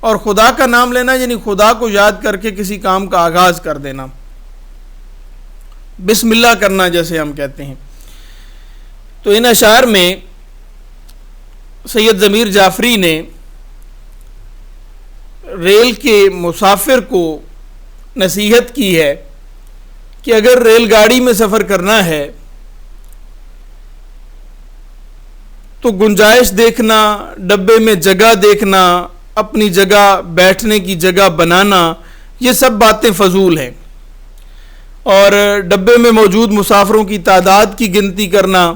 اور خدا کا نام لینا یعنی خدا کو یاد کر کے کسی کام کا آغاز کر دینا، بسم اللہ کرنا جیسے ہم کہتے ہیں۔ تو ان اشعار میں سید ضمیر جعفری نے ریل کے مسافر کو نصیحت کی ہے کہ اگر ریل گاڑی میں سفر کرنا ہے تو گنجائش دیکھنا، ڈبے میں جگہ دیکھنا، اپنی جگہ بیٹھنے کی جگہ بنانا، یہ سب باتیں فضول ہیں، اور ڈبے میں موجود مسافروں کی تعداد کی گنتی کرنا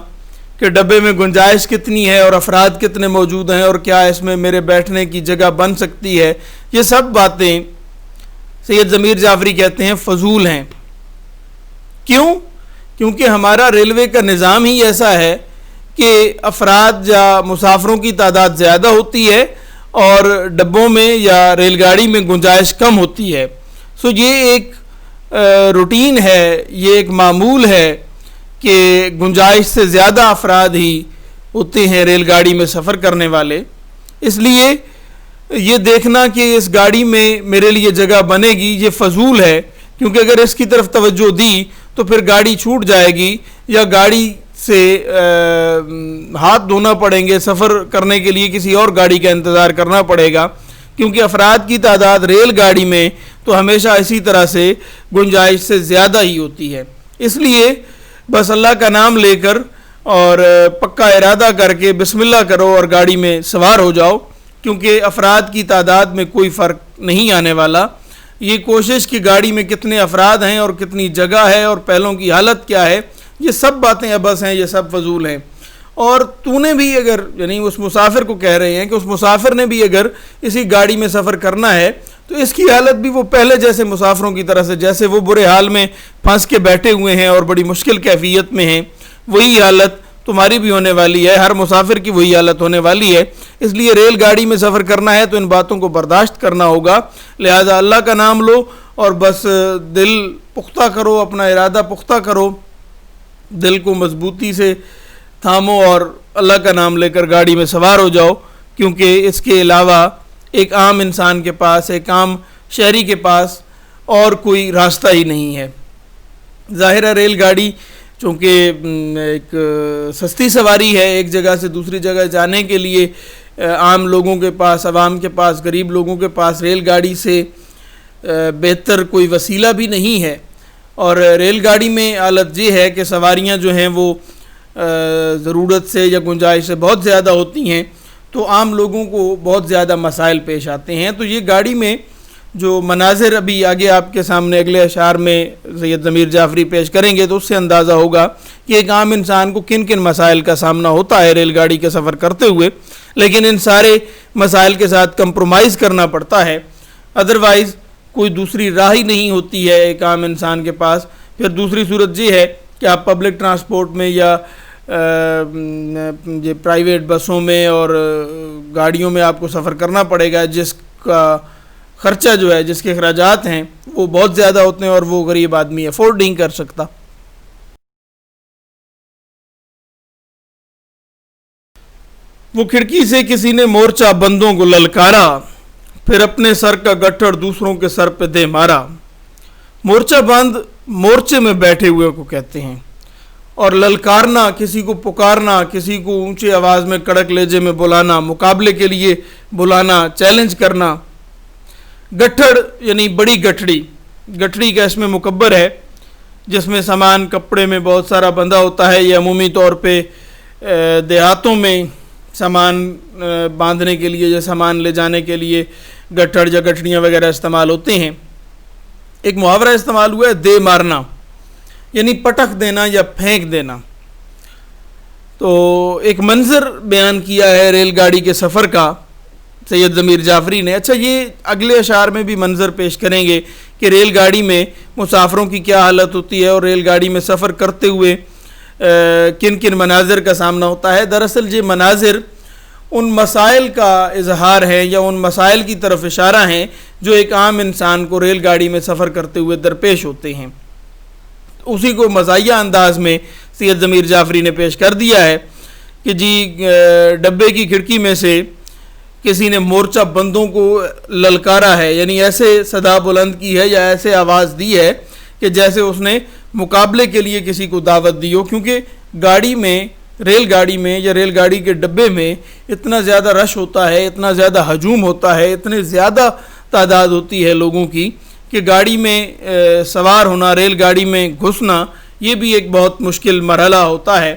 کہ ڈبے میں گنجائش کتنی ہے اور افراد کتنے موجود ہیں اور کیا اس میں میرے بیٹھنے کی جگہ بن سکتی ہے، یہ سب باتیں سید ضمیر جعفری کہتے ہیں فضول ہیں۔ کیوں؟ کیونکہ ہمارا ریلوے کا نظام ہی ایسا ہے کہ افراد یا مسافروں کی تعداد زیادہ ہوتی ہے اور ڈبوں میں یا ریل گاڑی میں گنجائش کم ہوتی ہے۔ سو یہ ایک روٹین ہے، یہ ایک معمول ہے کہ گنجائش سے زیادہ افراد ہی ہوتے ہیں ریل گاڑی میں سفر کرنے والے، اس لیے یہ دیکھنا کہ اس گاڑی میں میرے لیے جگہ بنے گی یہ فضول ہے، کیونکہ اگر اس کی طرف توجہ دی تو پھر گاڑی چھوٹ جائے گی یا گاڑی سے ہاتھ دھونا پڑیں گے، سفر کرنے کے لیے کسی اور گاڑی کا انتظار کرنا پڑے گا، کیونکہ افراد کی تعداد ریل گاڑی میں تو ہمیشہ اسی طرح سے گنجائش سے زیادہ ہی ہوتی ہے۔ اس لیے بس اللہ کا نام لے کر اور پکا ارادہ کر کے بسم اللہ کرو اور گاڑی میں سوار ہو جاؤ، کیونکہ افراد کی تعداد میں کوئی فرق نہیں آنے والا۔ یہ کوشش کہ گاڑی میں کتنے افراد ہیں اور کتنی جگہ ہے اور پہلوں کی حالت کیا ہے، یہ سب باتیں عبث ہیں، یہ سب فضول ہیں۔ اور تو نے بھی اگر یعنی اس مسافر کو کہہ رہے ہیں کہ اس مسافر نے بھی اگر اسی گاڑی میں سفر کرنا ہے تو اس کی حالت بھی وہ پہلے جیسے مسافروں کی طرح سے، جیسے وہ برے حال میں پھنس کے بیٹھے ہوئے ہیں اور بڑی مشکل کیفیت میں ہیں، وہی حالت تمہاری بھی ہونے والی ہے، ہر مسافر کی وہی حالت ہونے والی ہے۔ اس لیے ریل گاڑی میں سفر کرنا ہے تو ان باتوں کو برداشت کرنا ہوگا، لہذا اللہ کا نام لو اور بس دل پختہ کرو، اپنا ارادہ پختہ کرو، دل کو مضبوطی سے تھامو اور اللہ کا نام لے کر گاڑی میں سوار ہو جاؤ، کیونکہ اس کے علاوہ ایک عام انسان کے پاس، ایک عام شہری کے پاس اور کوئی راستہ ہی نہیں ہے۔ ظاہر ہے ریل گاڑی چونکہ ایک سستی سواری ہے، ایک جگہ سے دوسری جگہ جانے کے لیے عام لوگوں کے پاس، عوام کے پاس، غریب لوگوں کے پاس ریل گاڑی سے بہتر کوئی وسیلہ بھی نہیں ہے، اور ریل گاڑی میں حالت یہ ہے کہ سواریاں جو ہیں وہ ضرورت سے یا گنجائش سے بہت زیادہ ہوتی ہیں، تو عام لوگوں کو بہت زیادہ مسائل پیش آتے ہیں۔ تو یہ گاڑی میں جو مناظر ابھی آگے آپ کے سامنے اگلے اشعار میں سید ضمیر جعفری پیش کریں گے تو اس سے اندازہ ہوگا کہ ایک عام انسان کو کن کن مسائل کا سامنا ہوتا ہے ریل گاڑی کے سفر کرتے ہوئے، لیکن ان سارے مسائل کے ساتھ کمپرومائز کرنا پڑتا ہے، ادروائز کوئی دوسری راہ ہی نہیں ہوتی ہے ایک عام انسان کے پاس۔ پھر دوسری صورت یہ ہے کہ آپ پبلک ٹرانسپورٹ میں یا پرائیویٹ بسوں میں اور گاڑیوں میں آپ کو سفر کرنا پڑے گا، جس کا خرچہ جو ہے، جس کے اخراجات ہیں وہ بہت زیادہ ہوتے ہیں اور وہ غریب آدمی افورڈ نہیں کر سکتا۔ وہ کھڑکی سے کسی نے مورچہ بندوں کو للکارا، پھر اپنے سر کا گٹھڑ دوسروں کے سر پہ دے مارا۔ مورچہ بند مورچے میں بیٹھے ہوئے کو کہتے ہیں، اور للکارنا کسی کو پکارنا، کسی کو اونچی آواز میں کڑک لہجے میں بلانا، مقابلے کے لیے بلانا، چیلنج کرنا۔ گٹھڑ یعنی بڑی گٹھڑی، گٹھڑی کا اس میں مکبر ہے جس میں سامان کپڑے میں بہت سارا بندھا ہوتا ہے، یہ عمومی طور پہ دیہاتوں میں سامان باندھنے کے لیے یا سامان لے جانے کے لیے گٹھڑ یا گٹھڑیاں وغیرہ استعمال ہوتے ہیں۔ ایک محاورہ استعمال ہوا ہے دے مارنا، یعنی پٹک دینا یا پھینک دینا۔ تو ایک منظر بیان کیا ہے ریل گاڑی کے سفر کا سید ضمیر جعفری نے۔ اچھا، یہ اگلے اشعار میں بھی منظر پیش کریں گے کہ ریل گاڑی میں مسافروں کی کیا حالت ہوتی ہے اور ریل گاڑی میں سفر کرتے ہوئے کن کن مناظر کا سامنا ہوتا ہے۔ دراصل یہ مناظر ان مسائل کا اظہار ہے یا ان مسائل کی طرف اشارہ ہیں جو ایک عام انسان کو ریل گاڑی میں سفر کرتے ہوئے درپیش ہوتے ہیں۔ اسی کو مزاحیہ انداز میں سید ضمیر جعفری نے پیش کر دیا ہے کہ جی ڈبے کی کھڑکی میں سے کسی نے مورچہ بندوں کو للکارا ہے، یعنی ایسے صدا بلند کی ہے یا ایسے آواز دی ہے کہ جیسے اس نے مقابلے کے لیے کسی کو دعوت دی ہو، کیونکہ گاڑی میں، ریل گاڑی میں یا ریل گاڑی کے ڈبے میں اتنا زیادہ رش ہوتا ہے، اتنا زیادہ ہجوم ہوتا ہے، اتنے زیادہ تعداد ہوتی ہے لوگوں کی کہ گاڑی میں سوار ہونا، ریل گاڑی میں گھسنا، یہ بھی ایک بہت مشکل مرحلہ ہوتا ہے۔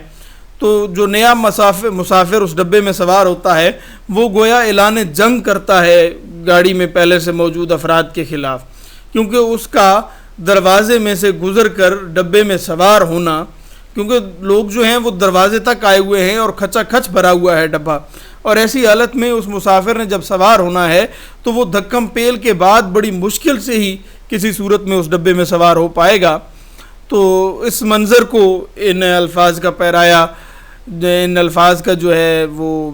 تو جو نیا مسافر اس ڈبے میں سوار ہوتا ہے وہ گویا اعلان جنگ کرتا ہے گاڑی میں پہلے سے موجود افراد کے خلاف، کیونکہ اس کا دروازے میں سے گزر کر ڈبے میں سوار ہونا، کیونکہ لوگ جو ہیں وہ دروازے تک آئے ہوئے ہیں اور کھچا کھچ بھرا ہوا ہے ڈبہ، اور ایسی حالت میں اس مسافر نے جب سوار ہونا ہے تو وہ دھکم پیل کے بعد بڑی مشکل سے ہی کسی صورت میں اس ڈبے میں سوار ہو پائے گا۔ تو اس منظر کو ان الفاظ کا پیرایا، ان الفاظ کا جو ہے وہ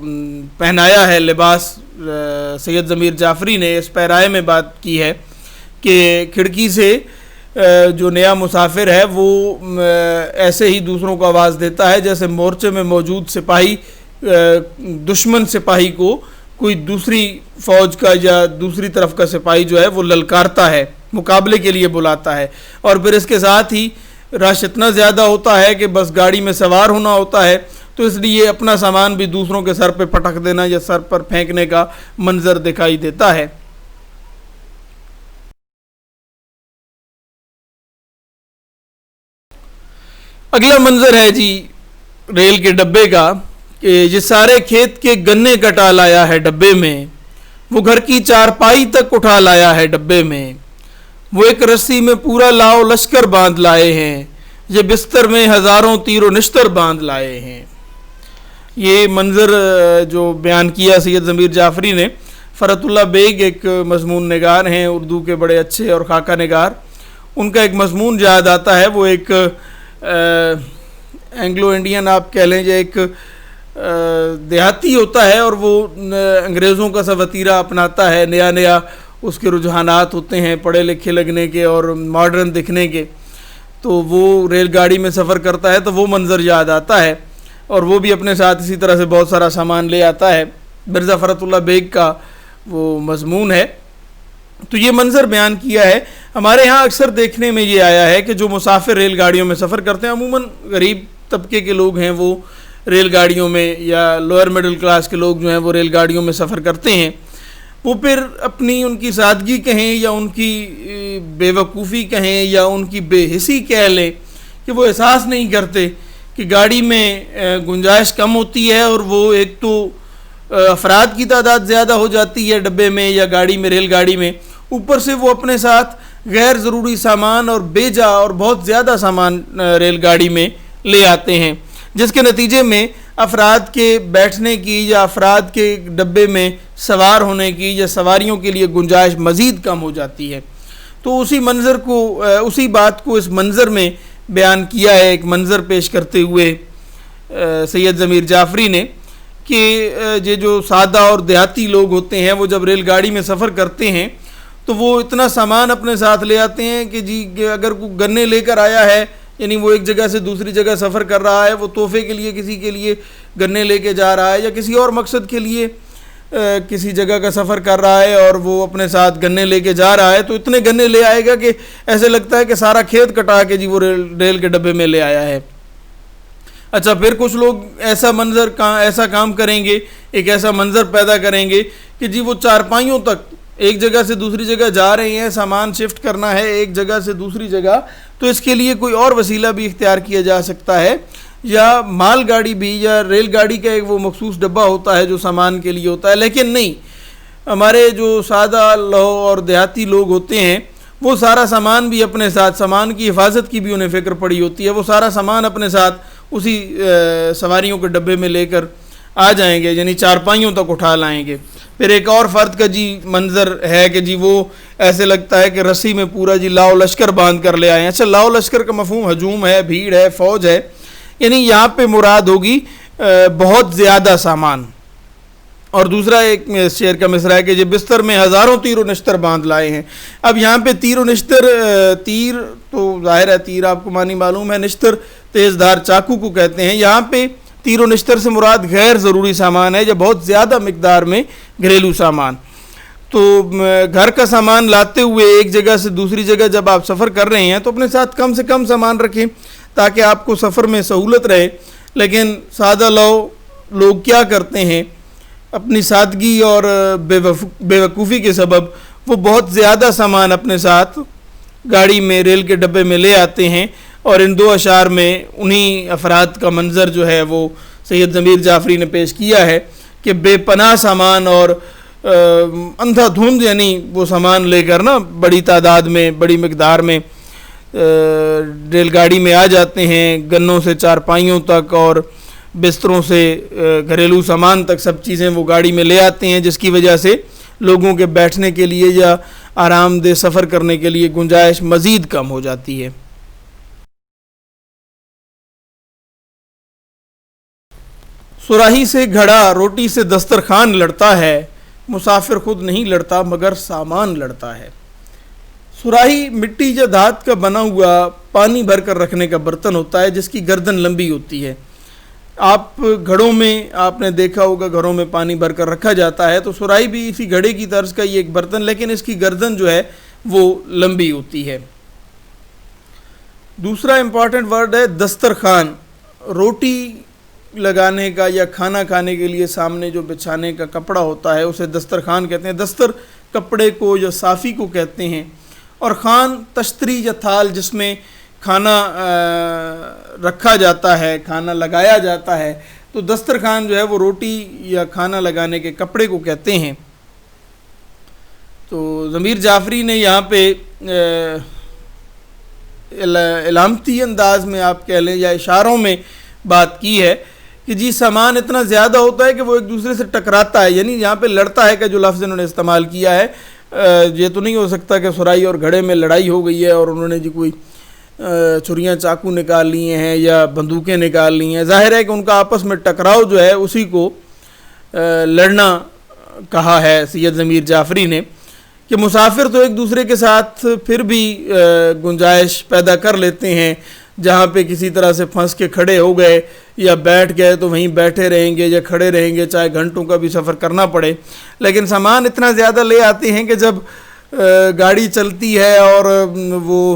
پہنایا ہے لباس، سید ضمیر جعفری نے اس پیرائے میں بات کی ہے کہ کھڑکی سے جو نیا مسافر ہے وہ ایسے ہی دوسروں کو آواز دیتا ہے جیسے مورچے میں موجود سپاہی دشمن سپاہی کو کوئی دوسری فوج کا یا دوسری طرف کا سپاہی جو ہے وہ للکارتا ہے، مقابلے کے لیے بلاتا ہے، اور پھر اس کے ساتھ ہی رش اتنا زیادہ ہوتا ہے کہ بس گاڑی میں سوار ہونا ہوتا ہے، تو اس لیے اپنا سامان بھی دوسروں کے سر پہ پٹک دینا یا سر پر پھینکنے کا منظر دکھائی دیتا ہے۔ اگلا منظر ہے جی ریل کے ڈبے کا کہ یہ سارے کھیت کے گنے کٹا لایا ہے ڈبے میں، وہ گھر کی چارپائی تک اٹھا لایا ہے ڈبے میں، وہ ایک رسی میں پورا لاؤ لشکر باندھ لائے ہیں، یہ بستر میں ہزاروں تیر و نشتر باندھ لائے ہیں۔ یہ منظر جو بیان کیا سید ضمیر جعفری نے، فرت اللہ بیگ ایک مضمون نگار ہیں اردو کے بڑے اچھے اور خاکہ نگار، ان کا ایک مضمون یاد آتا ہے، وہ ایک اینگلو انڈین آپ کہہ لیں یا ایک دیہاتی ہوتا ہے اور وہ انگریزوں کا سا وتیرہ اپناتا ہے، نیا نیا اس کے رجحانات ہوتے ہیں پڑھے لکھے لگنے کے اور ماڈرن دکھنے کے، تو وہ ریل گاڑی میں سفر کرتا ہے تو وہ منظر یاد آتا ہے، اور وہ بھی اپنے ساتھ اسی طرح سے بہت سارا سامان لے آتا ہے، مرزا فرت اللہ بیگ کا وہ مضمون ہے۔ تو یہ منظر بیان کیا ہے۔ ہمارے ہاں اکثر دیکھنے میں یہ آیا ہے کہ جو مسافر ریل گاڑیوں میں سفر کرتے ہیں، عموماً غریب طبقے کے لوگ ہیں، وہ ریل گاڑیوں میں یا لوئر مڈل کلاس کے لوگ جو ہیں وہ ریل گاڑیوں میں سفر کرتے ہیں، وہ پھر اپنی ان کی سادگی کہیں یا ان کی بے وقوفی کہیں یا ان کی بے حسی کہہ لیں کہ وہ احساس نہیں کرتے کہ گاڑی میں گنجائش کم ہوتی ہے، اور وہ ایک تو افراد کی تعداد زیادہ ہو جاتی ہے ڈبے میں یا گاڑی میں، ریل گاڑی میں، اوپر سے وہ اپنے ساتھ غیر ضروری سامان اور بیجا اور بہت زیادہ سامان ریل گاڑی میں لے آتے ہیں، جس کے نتیجے میں افراد کے بیٹھنے کی یا افراد کے ڈبے میں سوار ہونے کی یا سواریوں کے لیے گنجائش مزید کم ہو جاتی ہے۔ تو اسی منظر کو، اسی بات کو اس منظر میں بیان کیا ہے، ایک منظر پیش کرتے ہوئے سید ضمیر جعفری نے کہ یہ جو سادہ اور دیہاتی لوگ ہوتے ہیں وہ جب ریل گاڑی میں سفر کرتے ہیں تو وہ اتنا سامان اپنے ساتھ لے آتے ہیں کہ جی اگر کوئی گنے لے کر آیا ہے، یعنی وہ ایک جگہ سے دوسری جگہ سفر کر رہا ہے، وہ تحفے کے لیے کسی کے لیے گنے لے کے جا رہا ہے یا کسی اور مقصد کے لیے کسی جگہ کا سفر کر رہا ہے اور وہ اپنے ساتھ گنے لے کے جا رہا ہے، تو اتنے گنے لے آئے گا کہ ایسے لگتا ہے کہ سارا کھیت کٹا کے جی وہ ریل کے ڈبے میں لے آیا ہے۔ اچھا، پھر کچھ لوگ ایسا کام کریں گے، ایک ایسا منظر پیدا کریں گے کہ جی وہ چارپائیوں تک ایک جگہ سے دوسری جگہ جا رہے ہیں، سامان شفٹ کرنا ہے ایک جگہ سے دوسری جگہ، تو اس کے لیے کوئی اور وسیلہ بھی اختیار کیا جا سکتا ہے، یا مال گاڑی بھی یا ریل گاڑی کا ایک وہ مخصوص ڈبہ ہوتا ہے جو سامان کے لیے ہوتا ہے، لیکن نہیں، ہمارے جو سادہ لو اور دیہاتی لوگ ہوتے ہیں وہ سارا سامان بھی اپنے ساتھ، سامان کی حفاظت کی بھی انہیں فکر پڑی ہوتی ہے، وہ سارا سامان اپنے ساتھ اسی سواریوں کے ڈبے میں لے کر آ جائیں گے، یعنی چارپائیوں تک اٹھا لائیں گے۔ پھر ایک اور فرد کا جی منظر ہے کہ جی وہ ایسے لگتا ہے کہ رسی میں پورا جی لاؤ لشکر باندھ کر لے آئے ہیں۔ اچھا، لاؤ لشکر کا مفہوم ہجوم ہے، بھیڑ ہے، فوج ہے، یعنی یہاں پہ مراد ہوگی بہت زیادہ سامان۔ اور دوسرا ایک شعر کا مصرع ہے کہ جی بستر میں ہزاروں تیر و نشتر باندھ لائے ہیں۔ اب یہاں پہ تیر و نشتر، تیر تو ظاہر ہے تیر آپ کو معنی معلوم ہے، نشتر تیز دھار چاقو کو کہتے ہیں۔ یہاں پہ تیر و نشتر سے مراد غیر ضروری سامان ہے یا بہت زیادہ مقدار میں گھریلو سامان. تو گھر کا سامان لاتے ہوئے ایک جگہ سے دوسری جگہ جب آپ سفر کر رہے ہیں تو اپنے ساتھ کم سے کم سامان رکھیں تاکہ آپ کو سفر میں سہولت رہے. لیکن سادہ لوگ کیا کرتے ہیں، اپنی سادگی اور بے وقوفی کے سبب وہ بہت زیادہ سامان اپنے ساتھ گاڑی میں ریل کے ڈبے میں لے آتے ہیں. اور ان دو اشعار میں انہی افراد کا منظر جو ہے وہ سید ضمیر جعفری نے پیش کیا ہے کہ بے پناہ سامان اور اندھا دھند یعنی وہ سامان لے کر نا بڑی تعداد میں بڑی مقدار میں ریل گاڑی میں آ جاتے ہیں. گنوں سے چارپائیوں تک اور بستروں سے گھریلو سامان تک سب چیزیں وہ گاڑی میں لے آتے ہیں، جس کی وجہ سے لوگوں کے بیٹھنے کے لیے یا آرام دہ سفر کرنے کے لیے گنجائش مزید کم ہو جاتی ہے. صراحی سے گھڑا روٹی سے دسترخوان لڑتا ہے، مسافر خود نہیں لڑتا مگر سامان لڑتا ہے. صراحی مٹی یا دھات کا بنا ہوا پانی بھر کر رکھنے کا برتن ہوتا ہے جس کی گردن لمبی ہوتی ہے. آپ گھڑوں میں آپ نے دیکھا ہوگا گھروں میں پانی بھر کر رکھا جاتا ہے، تو صراحی بھی اسی گھڑے کی طرز کا یہ ایک برتن، لیکن اس کی گردن جو ہے وہ لمبی ہوتی ہے. دوسرا امپورٹنٹ ورڈ ہے دسترخوان. روٹی لگانے کا یا کھانا کھانے کے لیے سامنے جو بچھانے کا کپڑا ہوتا ہے اسے دسترخوان کہتے ہیں. دستر کپڑے کو یا صافی کو کہتے ہیں، اور خوان تشتری یا تھال جس میں کھانا رکھا جاتا ہے، کھانا لگایا جاتا ہے. تو دسترخوان جو ہے وہ روٹی یا کھانا لگانے کے کپڑے کو کہتے ہیں. تو ضمیر جعفری نے یہاں پہ علامتی انداز میں آپ کہہ لیں یا اشاروں میں بات کی ہے کہ جی سامان اتنا زیادہ ہوتا ہے کہ وہ ایک دوسرے سے ٹکراتا ہے. یعنی یہاں پہ لڑتا ہے کہ جو لفظ انہوں نے استعمال کیا ہے، یہ تو نہیں ہو سکتا کہ صراحی اور گھڑے میں لڑائی ہو گئی ہے اور انہوں نے جی کوئی چھریاں چاقو نکال لی ہیں یا بندوقیں نکال لی ہیں. ظاہر ہے کہ ان کا آپس میں ٹکراؤ جو ہے اسی کو لڑنا کہا ہے سید ضمیر جعفری نے، کہ مسافر تو ایک دوسرے کے ساتھ پھر بھی گنجائش پیدا کر لیتے ہیں، جہاں پہ کسی طرح سے پھنس کے کھڑے ہو گئے یا بیٹھ گئے تو وہیں بیٹھے رہیں گے یا کھڑے رہیں گے چاہے گھنٹوں کا بھی سفر کرنا پڑے. لیکن سامان اتنا زیادہ لے آتے ہیں کہ جب گاڑی چلتی ہے اور وہ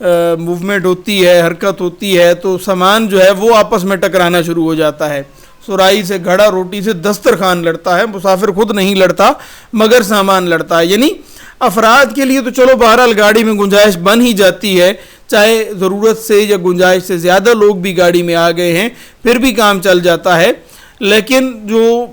موومنٹ ہوتی ہے، حرکت ہوتی ہے، تو سامان جو ہے وہ آپس میں ٹکرانا شروع ہو جاتا ہے. صراحی سے گھڑا روٹی سے دسترخوان لڑتا ہے، مسافر خود نہیں لڑتا مگر سامان لڑتا ہے. یعنی افراد کے لیے تو چلو بہرحال گاڑی میں گنجائش بن ہی جاتی ہے، چاہے ضرورت سے یا گنجائش سے زیادہ لوگ بھی گاڑی میں آ گئے ہیں پھر بھی کام چل جاتا ہے. لیکن جو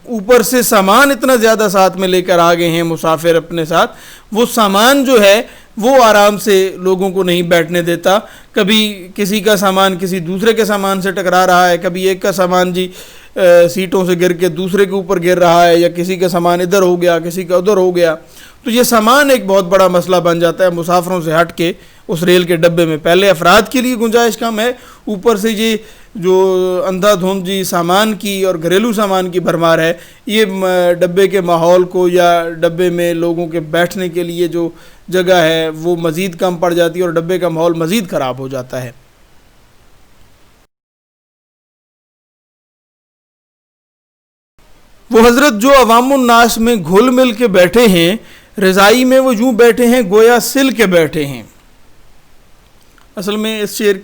اوپر سے سامان اتنا زیادہ ساتھ میں لے کر آ گئے ہیں مسافر اپنے ساتھ، وہ سامان جو ہے وہ آرام سے لوگوں کو نہیں بیٹھنے دیتا. کبھی کسی کا سامان کسی دوسرے کے سامان سے ٹکرا رہا ہے، کبھی ایک کا سامان جی سیٹوں سے گر کے دوسرے کے اوپر گر رہا ہے، یا کسی کا سامان ادھر ہو گیا کسی کا ادھر ہو گیا. تو یہ سامان ایک بہت بڑا مسئلہ بن جاتا ہے مسافروں سے ہٹ کے اس ریل کے ڈبے میں. پہلے افراد کے لیے گنجائش کم ہے، اوپر سے یہ جو اندھا دھند جی سامان کی اور گھریلو سامان کی بھرمار ہے، یہ ڈبے کے ماحول کو یا ڈبے میں لوگوں کے بیٹھنے کے لیے جو جگہ ہے وہ مزید کم پڑ جاتی ہے اور ڈبے کا ماحول مزید خراب ہو جاتا ہے. وہ حضرت جو عوام الناس میں گھل مل کے بیٹھے ہیں، رضائی میں وہ یوں بیٹھے ہیں گویا سل کے بیٹھے ہیں. اصل میں اس شعر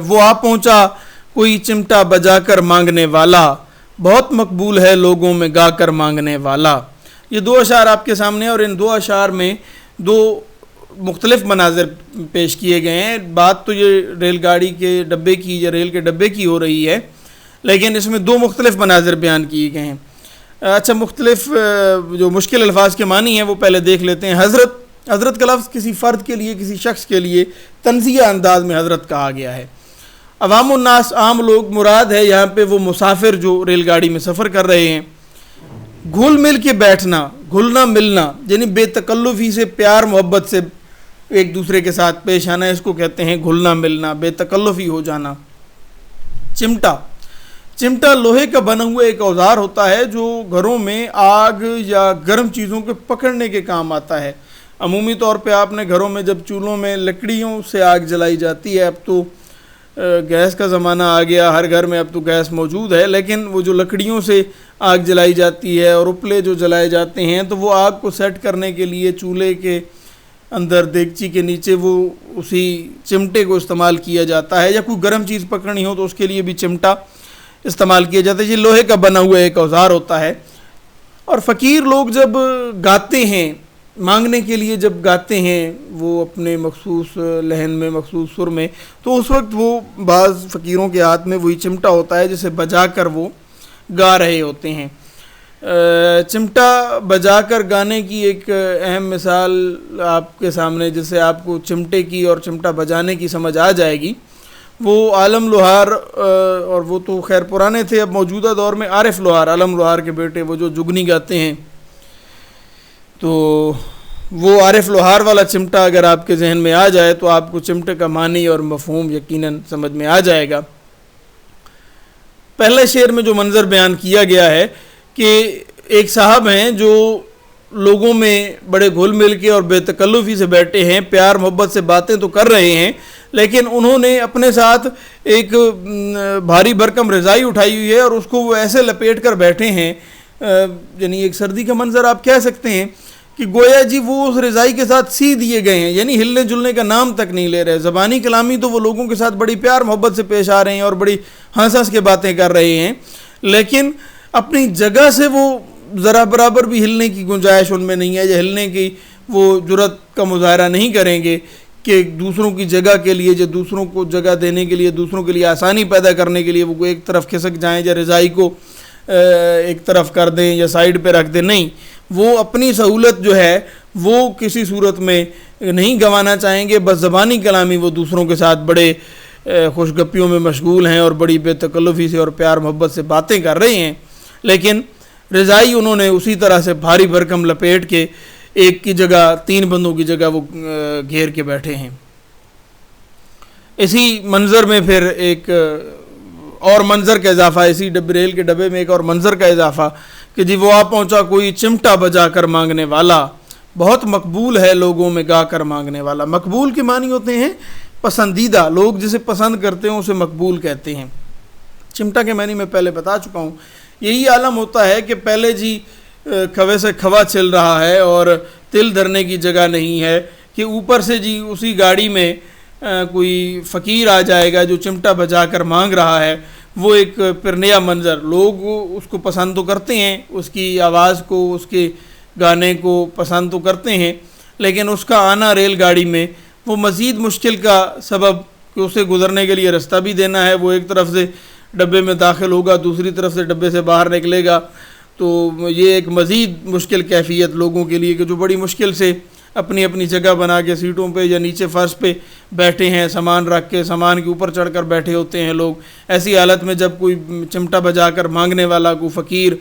وہ آ پہنچا کوئی چمٹا بجا کر مانگنے والا، بہت مقبول ہے لوگوں میں گا کر مانگنے والا. یہ دو اشعار آپ کے سامنے، اور ان دو اشعار میں دو مختلف مناظر پیش کیے گئے ہیں. بات تو یہ ریل گاڑی کے ڈبے کی یا ریل کے ڈبے کی ہو رہی ہے، لیکن اس میں دو مختلف مناظر بیان کیے گئے ہیں. اچھا، مختلف جو مشکل الفاظ کے معنی ہیں وہ پہلے دیکھ لیتے ہیں. حضرت کا لفظ کسی فرد کے لیے کسی شخص کے لیے تنزیہ انداز میں حضرت کہا گیا ہے. عوام الناس عام لوگ مراد ہے یہاں پہ وہ مسافر جو ریل گاڑی میں سفر کر رہے ہیں. گھل مل کے بیٹھنا، گھلنا ملنا، یعنی بے تکلفی سے پیار محبت سے ایک دوسرے کے ساتھ پیش آنا، اس کو کہتے ہیں گھلنا ملنا، بے تکلفی ہو جانا. چمٹا لوہے کا بنا ہوا ایک اوزار ہوتا ہے جو گھروں میں آگ یا گرم چیزوں کے پکڑنے کے کام آتا ہے. عمومی طور پہ آپ نے گھروں میں جب چولہوں میں لکڑیوں سے آگ جلائی جاتی ہے، اب تو گیس کا زمانہ آ گیا، ہر گھر میں اب تو گیس موجود ہے، لیکن وہ جو لکڑیوں سے آگ جلائی جاتی ہے اور اپلے جو جلائے جاتے ہیں، تو وہ آگ کو سیٹ کرنے کے لیے چولہے کے اندر دیگچی کے نیچے وہ اسی چمٹے کو استعمال کیا جاتا ہے، یا کوئی گرم چیز پکڑنی ہو تو اس کے لیے بھی چمٹا استعمال کیا جاتا ہے۔ یہ لوہے کا بنا ہوا ایک اوزار ہوتا ہے۔ اور فقیر لوگ جب گاتے ہیں، مانگنے کے لیے جب گاتے ہیں وہ اپنے مخصوص لحن میں، مخصوص سر میں، تو اس وقت وہ بعض فقیروں کے ہاتھ میں وہی چمٹا ہوتا ہے جسے بجا کر وہ گا رہے ہوتے ہیں۔ چمٹا بجا کر گانے کی ایک اہم مثال آپ کے سامنے، جسے آپ کو چمٹے کی اور چمٹا بجانے کی سمجھ آ جائے گی، وہ عالم لوہار، اور وہ تو خیر پرانے تھے، اب موجودہ دور میں عارف لوہار، عالم لوہار کے بیٹے، وہ جو جگنی گاتے ہیں، تو وہ عارف لوہار والا چمٹا اگر آپ کے ذہن میں آ جائے تو آپ کو چمٹے کا معنی اور مفہوم یقیناً سمجھ میں آ جائے گا۔ پہلے شعر میں جو منظر بیان کیا گیا ہے کہ ایک صاحب ہیں جو لوگوں میں بڑے گھل مل کے اور بے تکلفی سے بیٹھے ہیں، پیار محبت سے باتیں تو کر رہے ہیں، لیکن انہوں نے اپنے ساتھ ایک بھاری بھرکم رضائی اٹھائی ہوئی ہے اور اس کو وہ ایسے لپیٹ کر بیٹھے ہیں، یعنی ایک سردی کا منظر آپ کہہ سکتے ہیں کہ گویا جی وہ اس رضائی کے ساتھ سی دیے گئے ہیں، یعنی ہلنے جلنے کا نام تک نہیں لے رہے۔ زبانی کلامی تو وہ لوگوں کے ساتھ بڑی پیار محبت سے پیش آ رہے ہیں اور بڑی ہنس ہنس کے باتیں کر رہے ہیں، لیکن اپنی جگہ سے وہ ذرا برابر بھی ہلنے کی گنجائش ان میں نہیں ہے، یا ہلنے کی وہ جرأت کا مظاہرہ نہیں کریں گے کہ دوسروں کی جگہ کے لیے، یا دوسروں کو جگہ دینے کے لیے، دوسروں کے لیے آسانی پیدا کرنے کے لیے وہ ایک طرف کھسک جائیں یا رضائی کو ایک طرف کر دیں یا سائیڈ پہ رکھ دیں۔ نہیں، وہ اپنی سہولت جو ہے وہ کسی صورت میں نہیں گنوانا چاہیں گے، بس زبانی کلامی وہ دوسروں کے ساتھ بڑے خوش گپیوں میں مشغول ہیں اور بڑی بے تکلفی سے اور پیار محبت سے باتیں کر رہے ہیں، لیکن رضائی انہوں نے اسی طرح سے بھاری بھرکم لپیٹ کے ایک کی جگہ، تین بندوں کی جگہ وہ گھیر کے بیٹھے ہیں۔ اسی منظر میں پھر ایک اور منظر کا اضافہ، اسی ریل کے ڈبے میں ایک اور منظر کا اضافہ کہ جی وہ آ پہنچا کوئی چمٹا بجا کر مانگنے والا، بہت مقبول ہے لوگوں میں گا کر مانگنے والا۔ مقبول کے معنی ہوتے ہیں پسندیدہ، لوگ جسے پسند کرتے ہیں اسے مقبول کہتے ہیں۔ چمٹا کے معنی میں پہلے بتا چکا ہوں۔ یہی عالم ہوتا ہے کہ پہلے جی کھوے سے کھوا چل رہا ہے اور تل دھرنے کی جگہ نہیں ہے، کہ اوپر سے جی اسی گاڑی میں کوئی فقیر آ جائے گا جو چمٹا بجا کر مانگ رہا ہے۔ وہ ایک پھر نیا منظر، لوگ اس کو پسند تو کرتے ہیں، اس کی آواز کو، اس کے گانے کو پسند تو کرتے ہیں، لیکن اس کا آنا ریل گاڑی میں وہ مزید مشکل کا سبب، کہ اسے گزرنے کے لیے رستہ بھی دینا ہے، وہ ایک طرف سے ڈبے میں داخل ہوگا، دوسری طرف سے ڈبے سے باہر نکلے گا، تو یہ ایک مزید مشکل کیفیت لوگوں کے لیے کہ جو بڑی مشکل سے اپنی اپنی جگہ بنا کے سیٹوں پہ یا نیچے فرش پہ بیٹھے ہیں، سامان رکھ کے، سامان کے اوپر چڑھ کر بیٹھے ہوتے ہیں لوگ۔ ایسی حالت میں جب کوئی چمٹا بجا کر مانگنے والا کوئی فقیر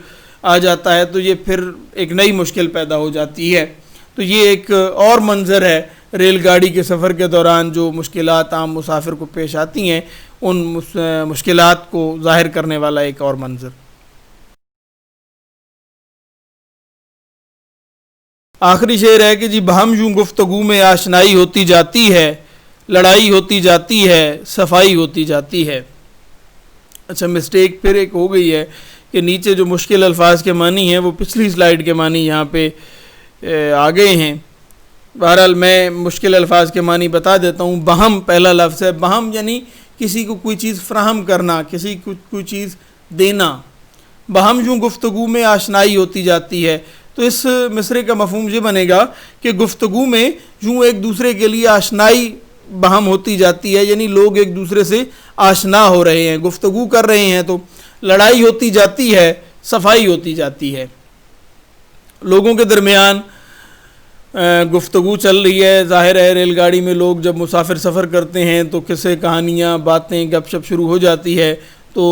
آ جاتا ہے تو یہ پھر ایک نئی مشکل پیدا ہو جاتی ہے۔ تو یہ ایک اور منظر ہے ریل گاڑی کے سفر کے دوران جو مشکلات عام مسافر کو پیش آتی ہیں، ان مشکلات کو ظاہر کرنے والا ایک اور منظر۔ آخری شعر ہے کہ جی بہم یوں گفتگو میں آشنائی ہوتی جاتی ہے، لڑائی ہوتی جاتی ہے، صفائی ہوتی جاتی ہے۔ اچھا، مسٹیک پھر ایک ہو گئی ہے کہ نیچے جو مشکل الفاظ کے معنی ہیں وہ پچھلی سلائیڈ کے معنی یہاں پہ آ گئے ہیں۔ بہرحال میں مشکل الفاظ کے معنی بتا دیتا ہوں۔ بہم پہلا لفظ ہے، بہم یعنی کسی کو کوئی چیز فراہم کرنا، کسی کو کوئی چیز دینا۔ بہم یوں گفتگو میں آشنائی ہوتی جاتی ہے، تو اس مصرعے کا مفہوم یہ بنے گا کہ گفتگو میں یوں ایک دوسرے کے لیے آشنائی بہم ہوتی جاتی ہے، یعنی لوگ ایک دوسرے سے آشنا ہو رہے ہیں، گفتگو کر رہے ہیں، تو لڑائی ہوتی جاتی ہے، صفائی ہوتی جاتی ہے۔ لوگوں کے درمیان گفتگو چل رہی ہے۔ ظاہر ہے ریل گاڑی میں لوگ جب مسافر سفر کرتے ہیں تو قصے، کہانیاں، باتیں، گپ شپ شروع ہو جاتی ہے، تو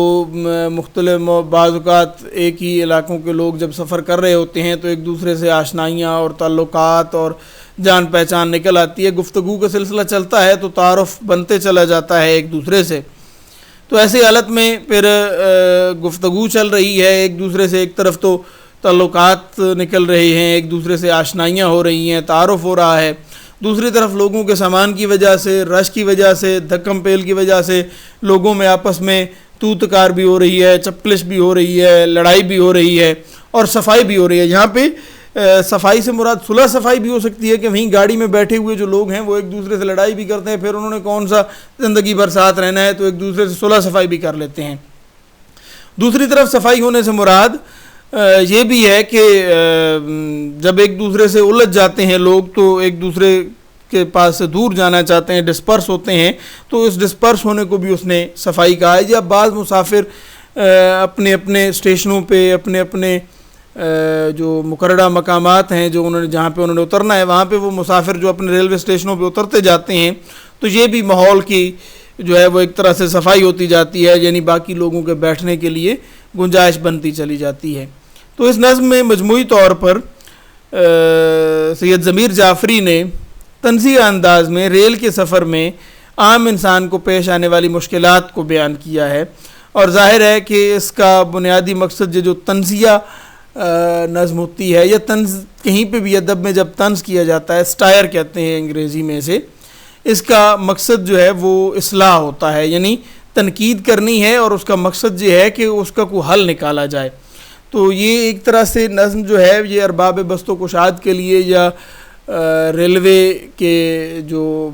مختلف بعض اوقات ایک ہی علاقوں کے لوگ جب سفر کر رہے ہوتے ہیں تو ایک دوسرے سے آشنائیاں اور تعلقات اور جان پہچان نکل آتی ہے، گفتگو کا سلسلہ چلتا ہے تو تعارف بنتے چلا جاتا ہے ایک دوسرے سے۔ تو ایسی حالت میں پھر گفتگو چل رہی ہے ایک دوسرے سے، ایک طرف تو تعلقات نکل رہے ہیں، ایک دوسرے سے آشنائیاں ہو رہی ہیں، تعارف ہو رہا ہے، دوسری طرف لوگوں کے سامان کی وجہ سے، رش کی وجہ سے، دھکم پیل کی وجہ سے لوگوں میں آپس میں تو تکار بھی ہو رہی ہے، چپکلش بھی ہو رہی ہے، لڑائی بھی ہو رہی ہے اور صفائی بھی ہو رہی ہے۔ یہاں پہ صفائی سے مراد صلح صفائی بھی ہو سکتی ہے کہ وہیں گاڑی میں بیٹھے ہوئے جو لوگ ہیں وہ ایک دوسرے سے لڑائی بھی کرتے ہیں، پھر انہوں نے کون سا زندگی بھر ساتھ رہنا ہے تو ایک دوسرے سے صلح صفائی بھی کر لیتے ہیں۔ دوسری طرف صفائی ہونے سے مراد یہ بھی ہے کہ جب ایک دوسرے سے الجھ جاتے ہیں لوگ تو ایک دوسرے کے پاس سے دور جانا چاہتے ہیں، ڈسپرس ہوتے ہیں، تو اس ڈسپرس ہونے کو بھی اس نے صفائی کہا ہے۔ یا بعض مسافر اپنے اپنے اسٹیشنوں پہ، اپنے اپنے جو مقررہ مقامات ہیں جو جہاں پہ انہوں نے اترنا ہے، وہاں پہ وہ مسافر جو اپنے ریلوے اسٹیشنوں پہ اترتے جاتے ہیں، تو یہ بھی ماحول کی جو ہے وہ ایک طرح سے صفائی ہوتی جاتی ہے، یعنی باقی لوگوں کے بیٹھنے کے لیے گنجائش بنتی چلی جاتی ہے۔ تو اس نظم میں مجموعی طور پر سید ضمیر جعفری نے طنزیہ انداز میں ریل کے سفر میں عام انسان کو پیش آنے والی مشکلات کو بیان کیا ہے، اور ظاہر ہے کہ اس کا بنیادی مقصد یہ جو طنزیہ نظم ہوتی ہے، یا طنز کہیں پہ بھی ادب میں جب طنز کیا جاتا ہے، سٹائر کہتے ہیں انگریزی میں سے، اس کا مقصد جو ہے وہ اصلاح ہوتا ہے، یعنی تنقید کرنی ہے اور اس کا مقصد یہ ہے کہ اس کا کوئی حل نکالا جائے۔ تو یہ ایک طرح سے نظم جو ہے یہ ارباب بست و کشاد کے لیے یا ریلوے کے جو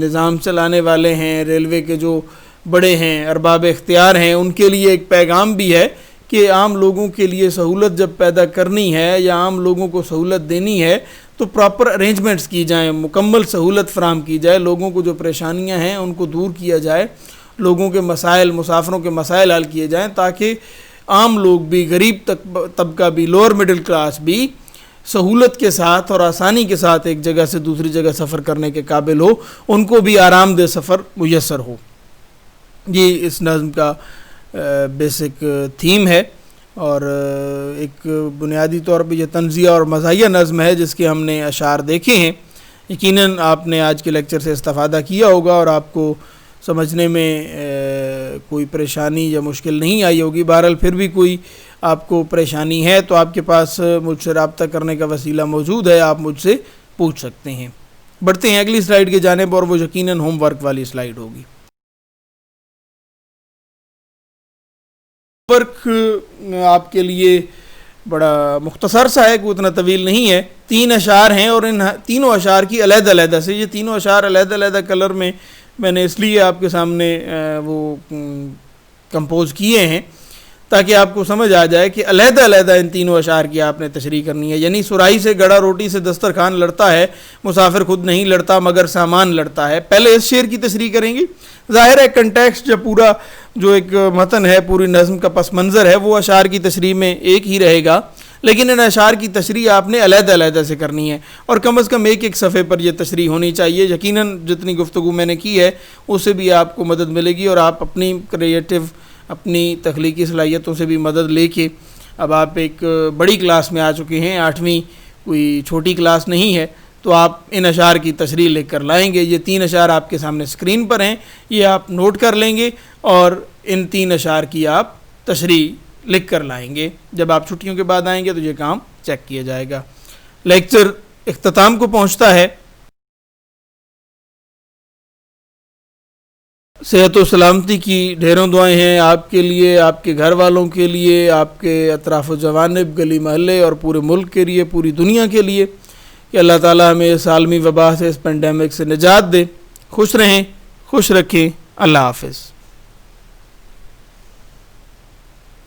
نظام چلانے والے ہیں، ریلوے کے جو بڑے ہیں، ارباب اختیار ہیں، ان کے لیے ایک پیغام بھی ہے کہ عام لوگوں کے لیے سہولت جب پیدا کرنی ہے یا عام لوگوں کو سہولت دینی ہے تو پراپر ارینجمنٹس کی جائیں، مکمل سہولت فراہم کی جائے، لوگوں کو جو پریشانیاں ہیں ان کو دور کیا جائے، لوگوں کے مسائل، مسافروں کے مسائل حل کیے جائیں، تاکہ عام لوگ بھی، غریب طبقہ بھی، لوور مڈل کلاس بھی سہولت کے ساتھ اور آسانی کے ساتھ ایک جگہ سے دوسری جگہ سفر کرنے کے قابل ہو، ان کو بھی آرام دہ سفر میسر ہو۔ یہ اس نظم کا بیسک تھیم ہے، اور ایک بنیادی طور پہ یہ طنزیہ اور مزاحیہ نظم ہے جس کے ہم نے اشعار دیکھے ہیں۔ یقیناً آپ نے آج کے لیکچر سے استفادہ کیا ہوگا اور آپ کو سمجھنے میں کوئی پریشانی یا مشکل نہیں آئی ہوگی۔ بہرحال پھر بھی کوئی آپ کو پریشانی ہے تو آپ کے پاس مجھ سے رابطہ کرنے کا وسیلہ موجود ہے، آپ مجھ سے پوچھ سکتے ہیں۔ بڑھتے ہیں اگلی سلائیڈ کی جانب، اور وہ یقیناً ہوم ورک والی سلائیڈ ہوگی۔ ورک آپ کے لیے بڑا مختصر سا ہے، کوئی اتنا طویل نہیں ہے۔ 3 اشعار ہیں اور ان تینوں اشعار کی علیحدہ علیحدہ سے، یہ تینوں اشعار علیحدہ علیحدہ کلر میں نے اس لیے آپ کے سامنے وہ کمپوز کیے ہیں تاکہ آپ کو سمجھ آ جائے کہ علیحدہ علیحدہ ان تینوں اشعار کی آپ نے تشریح کرنی ہے۔ یعنی سراہی سے گڑا روٹی سے دسترخوان لڑتا ہے، مسافر خود نہیں لڑتا مگر سامان لڑتا ہے۔ پہلے اس شعر کی تشریح کریں گے۔ ظاہر ہے کنٹیکسٹ جب پورا جو ایک متن ہے، پوری نظم کا پس منظر ہے، وہ اشعار کی تشریح میں ایک ہی رہے گا، لیکن ان اشعار کی تشریح آپ نے علیحدہ علیحدہ سے کرنی ہے، اور کم از کم ایک صفحے پر یہ تشریح ہونی چاہیے۔ یقیناً جتنی گفتگو میں نے کی ہے اس سے بھی آپ کو مدد ملے گی، اور آپ اپنی کریٹیو، اپنی تخلیقی صلاحیتوں سے بھی مدد لے کے اب آپ ایک بڑی کلاس میں آ چکے ہیں، 8ویں کوئی چھوٹی کلاس نہیں ہے، تو آپ ان اشعار کی تشریح لے کر لائیں گے۔ یہ 3 اشعار آپ کے سامنے اسکرین پر ہیں، یہ آپ نوٹ کر لیں گے اور ان 3 اشعار کی آپ تشریح لکھ کر لائیں گے۔ جب آپ چھٹیوں کے بعد آئیں گے تو یہ کام چیک کیا جائے گا۔ لیکچر اختتام کو پہنچتا ہے۔ صحت و سلامتی کی ڈھیروں دعائیں ہیں آپ کے لیے، آپ کے گھر والوں کے لیے، آپ کے اطراف و جوانب، گلی محلے اور پورے ملک کے لیے، پوری دنیا کے لیے، کہ اللہ تعالیٰ ہمیں اس عالمی وبا سے، اس پینڈیمک سے نجات دے۔ خوش رہیں، خوش رکھیں۔ اللہ حافظ۔